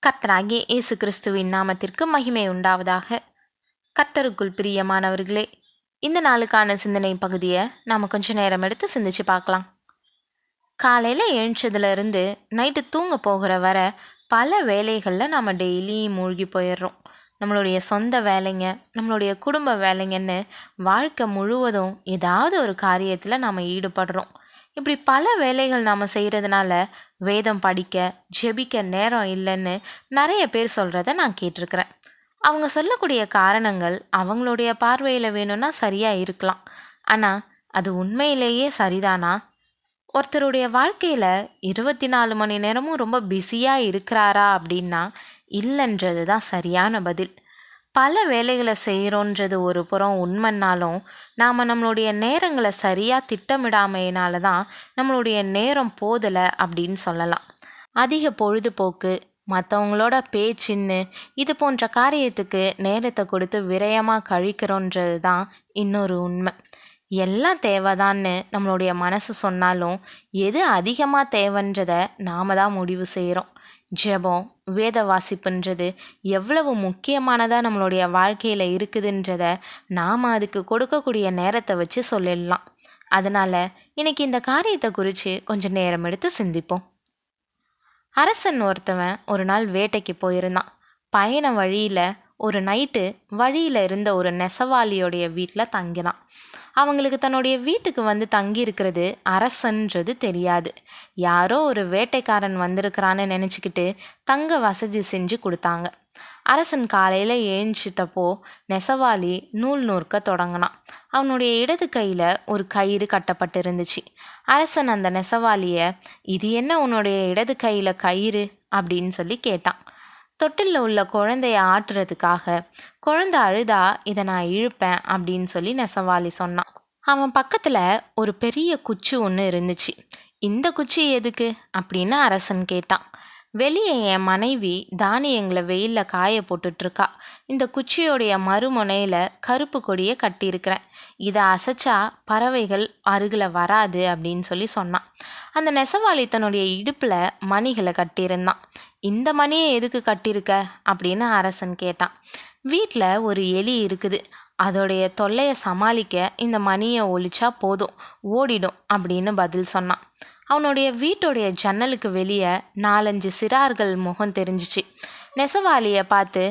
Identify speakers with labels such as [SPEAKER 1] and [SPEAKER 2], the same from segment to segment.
[SPEAKER 1] கர்த்தராகிய இயேசு கிறிஸ்துவின் நாமத்திற்கு மகிமை உண்டாவதாக. கர்த்தருக்குள் பிரியமானவர்களே, இந்த நாளுக்கான சிந்தனை பகுதியை நாம் கொஞ்ச நேரம் எடுத்து சிந்திச்சு பார்க்கலாம். காலையில் எழுந்ததுலேருந்து நைட்டு தூங்க போகிற வர பல வேலைகளில் நாம் டெய்லி மூழ்கி போயிடுறோம். நம்மளுடைய சொந்த வேலைங்க, நம்மளுடைய குடும்ப வேலைங்கன்னு வாழ்க்கை முழுவதும் ஏதாவது ஒரு காரியத்தில் நாம் ஈடுபடுறோம். இப்படி பல வேலைகள் நாம் செய்கிறதுனால வேதம் படிக்க, ஜெபிக்க நேரம் இல்லைன்னு நிறைய பேர் சொல்கிறத நான் கேட்டிருக்கிறேன். அவங்க சொல்லக்கூடிய காரணங்கள் அவங்களுடைய பார்வையில் வேணும்னா சரியாக இருக்கலாம். ஆனால் அது உண்மையிலேயே சரிதானா? ஒருத்தருடைய வாழ்க்கையில் 24 மணி நேரமும் ரொம்ப பிஸியாக இருக்கிறாரா அப்படின்னா இல்லைன்றது தான் சரியான பதில். பல வேலைகளை செய்கிறோன்றது ஒரு புறம் உண்மைன்னாலும் நாம் நம்மளுடைய நேரங்களை சரியாக திட்டமிடாமையினால தான் நம்மளுடைய நேரம் போதலை அப்படின்னு சொல்லலாம். அதிக பொழுதுபோக்கு, மற்றவங்களோட பேச்சின்னு இது போன்ற காரியத்துக்கு நேரத்தை கொடுத்து விரயமாக கழிக்கிறோன்றது தான் இன்னொரு உண்மை. எல்லாம் தேவைதான்னு நம்மளுடைய மனசு சொன்னாலும் எது அதிகமாக தேவைன்றதை நாம் தான் முடிவு செய்கிறோம். ஜெபம், வேத வாசிப்புன்றது எவ்வளவு முக்கியமானதாக நம்மளுடைய வாழ்க்கையில் இருக்குதுன்றதை நாம் அதுக்கு கொடுக்கக்கூடிய நேரத்தை வச்சு சொல்லிடலாம். அதனால் இன்னைக்கு இந்த காரியத்தை குறித்து கொஞ்சம் நேரம் எடுத்து சிந்திப்போம். அரசன் ஒருத்தவன் ஒரு நாள் வேட்டைக்கு போயிருந்தான். பயண வழியில் ஒரு நைட்டு வழியில் இருந்த ஒரு நெசவாளியோடைய வீட்டில் தங்கினான். அவங்களுக்கு தன்னுடைய வீட்டுக்கு வந்து தங்கியிருக்கிறது அரசன்றது தெரியாது. யாரோ ஒரு வேட்டைக்காரன் வந்திருக்கிறான்னு நினச்சிக்கிட்டு தங்க வசதி செஞ்சு கொடுத்தாங்க. அரசன் காலையில் எழுந்திட்டப்போ நெசவாளி நூல் நூற்க தொடங்கினான். அவனுடைய இடது கையில் ஒரு கயிறு கட்டப்பட்டு இருந்துச்சு. அரசன் அந்த நெசவாளியை, இது என்ன உன்னுடைய இடது கையில் கயிறு அப்படின்னு சொல்லி கேட்டான். தொட்டிலில் உள்ள குழந்தைய ஆட்டுறதுக்காக. குழந்தை அழுதா இதை நான் இழுப்பேன் அப்படின்னு சொல்லி நெசவாளி சொன்னான். அவன் பக்கத்தில் ஒரு பெரிய குச்சி ஒன்று இருந்துச்சு. இந்த குச்சி எதுக்கு அப்படின்னு அரசன் கேட்டான். வெளியே என் மனைவி தானியங்களை வெயிலில் காய போட்டுட்ருக்கா. இந்த குச்சியோடைய மறுமுனையில் கருப்பு கொடியை கட்டியிருக்கிறேன். இதை அசைச்சா பறவைகள் அருகில் வராது அப்படின்னு சொல்லி சொன்னான். அந்த நெசவாளி தன்னுடைய இடுப்பில் மணிகளை கட்டியிருந்தான். இந்த மணியை எதுக்கு கட்டியிருக்க அப்படின்னு அரசன் கேட்டான். வீட்டில் ஒரு எலி இருக்குது, அதோடைய தொல்லையை சமாளிக்க இந்த மணியை ஒழிச்சா போதும், ஓடிடும் அப்படின்னு பதில் சொன்னான். அவனுடைய வீட்டுடைய ஜன்னலுக்கு வெளியே 4-5 சிறார்கள் முகம் தெரிஞ்சிச்சு. நெசவாளியை பார்த்து,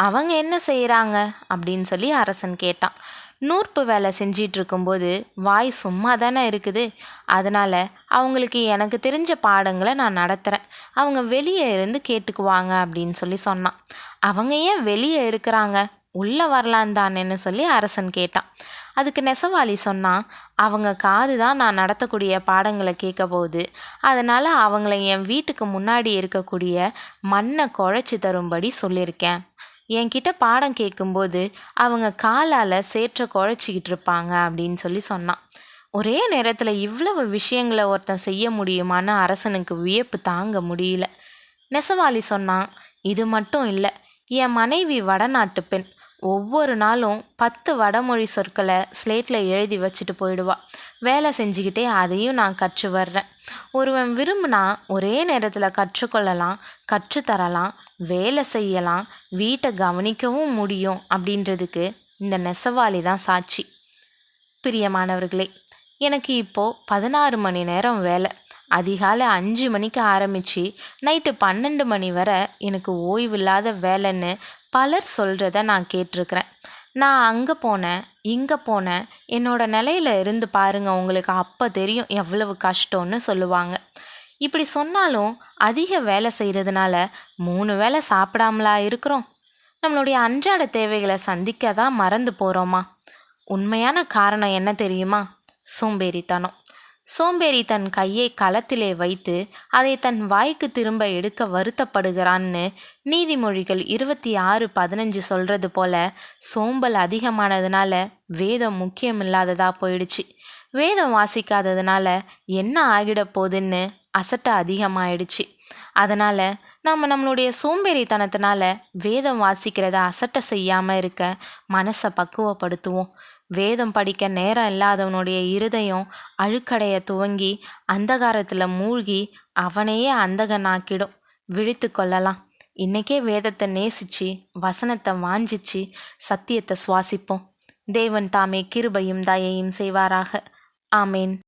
[SPEAKER 1] அவங்க என்ன செய்கிறாங்க அப்படின்னு சொல்லி அரசன் கேட்டான். நூற்பு வேலை செஞ்சிட்டு இருக்கும்போது வாய் சும்மா தானே இருக்குது, அதனால் அவங்களுக்கு எனக்கு தெரிஞ்ச பாடங்களை நான் நடத்துகிறேன், அவங்க வெளியே இருந்து கேட்டுக்குவாங்க அப்படின்னு சொல்லி சொன்னான். அவங்க ஏன் வெளியே இருக்கிறாங்க, உள்ளே வரலான் தானேன்னு சொல்லி அரசன் கேட்டான். அதுக்கு நெசவாளி சொன்னான், அவங்க காது தான் நான் நடத்தக்கூடிய பாடங்களை கேட்க போகுது, அதனால் அவங்கள என் வீட்டுக்கு முன்னாடி இருக்கக்கூடிய மண்ணை குழைச்சி தரும்படி சொல்லியிருக்கேன். என்கிட்ட பாடம் கேட்கும்போது அவங்க காலால் சேற்றை குழைச்சிக்கிட்டு இருப்பாங்க அப்படின்னு சொல்லி சொன்னான். ஒரே நேரத்தில் இவ்வளவு விஷயங்களை ஒருத்தன் செய்ய முடியுமான்னு அரசனுக்கு வியப்பு தாங்க முடியல. நெசவாளி சொன்னான், இது மட்டும் இல்லை, என் மனைவி வடநாட்டு பெண். ஒவ்வொரு நாளும் 10 வடமொழி சொற்களை ஸ்லேட்டில் எழுதி வச்சுட்டு போயிடுவா. வேலை செஞ்சுக்கிட்டே அதையும் நான் கற்று வர்றேன். ஒருவன் விரும்பினா ஒரே நேரத்தில் கற்றுக்கொள்ளலாம், கற்றுத்தரலாம், வேலை செய்யலாம், வீட்டை கவனிக்கவும் முடியும் அப்படின்றதுக்கு இந்த நெசவாளி தான் சாட்சி. பிரியமானவர்களே, எனக்கு இப்போது 16 மணி நேரம் வேலை. அதிகாலை 5 மணிக்கு ஆரம்பித்து நைட்டு 12 மணி வரை எனக்கு ஓய்வில்லாத வேலைன்னு பலர் சொல்கிறத நான் கேட்டிருக்கிறேன். நான் அங்கே போனேன், இங்கே போனேன், என்னோட நிலையில் இருந்து பாருங்கள், உங்களுக்கு அப்போ தெரியும் எவ்வளவு கஷ்டம்னு சொல்லுவாங்க. இப்படி சொன்னாலும் அதிக வேலை செய்கிறதுனால 3 வேளை சாப்பிடாமலா இருக்கிறோம்? நம்மளுடைய அன்றாட தேவைகளை சந்திக்க தான் மறந்து போகிறோமா? உண்மையான காரணம் என்ன தெரியுமா? சோம்பேறித்தனம். சோம்பேறி தன் கையை களத்திலே வைத்து அதை தன் வாய்க்கு திரும்ப எடுக்க வருத்தப்படுகிறான்னு நீதிமொழிகள் 26:15 சொல்கிறது போல சோம்பல் அதிகமானதுனால வேதம் முக்கியமில்லாததா போயிடுச்சு. வேதம் வாசிக்காததுனால என்ன ஆகிட போகுதுன்னு அசட்டை அதிகமாயிடுச்சு. அதனால் நம்மளுடைய சோம்பேறித்தனத்தினால வேதம் வாசிக்கிறத அசட்டை செய்யாமல் இருக்க மனசை பக்குவப்படுத்துவோம். வேதம் படிக்க நேரம் இல்லாதவனுடைய இருதயம் அழுக்கடைய துவங்கி அந்தகாரத்தில் மூழ்கி அவனையே அந்தகனாக்கிடும். விழித்து கொள்ளலாம். இன்னைக்கே வேதத்தை நேசிச்சு வசனத்தை வாஞ்சிச்சு சத்தியத்தை சுவாசிப்போம். தேவன் தாமே கிருபையும் தயையும் செய்வாராக. ஆமேன்.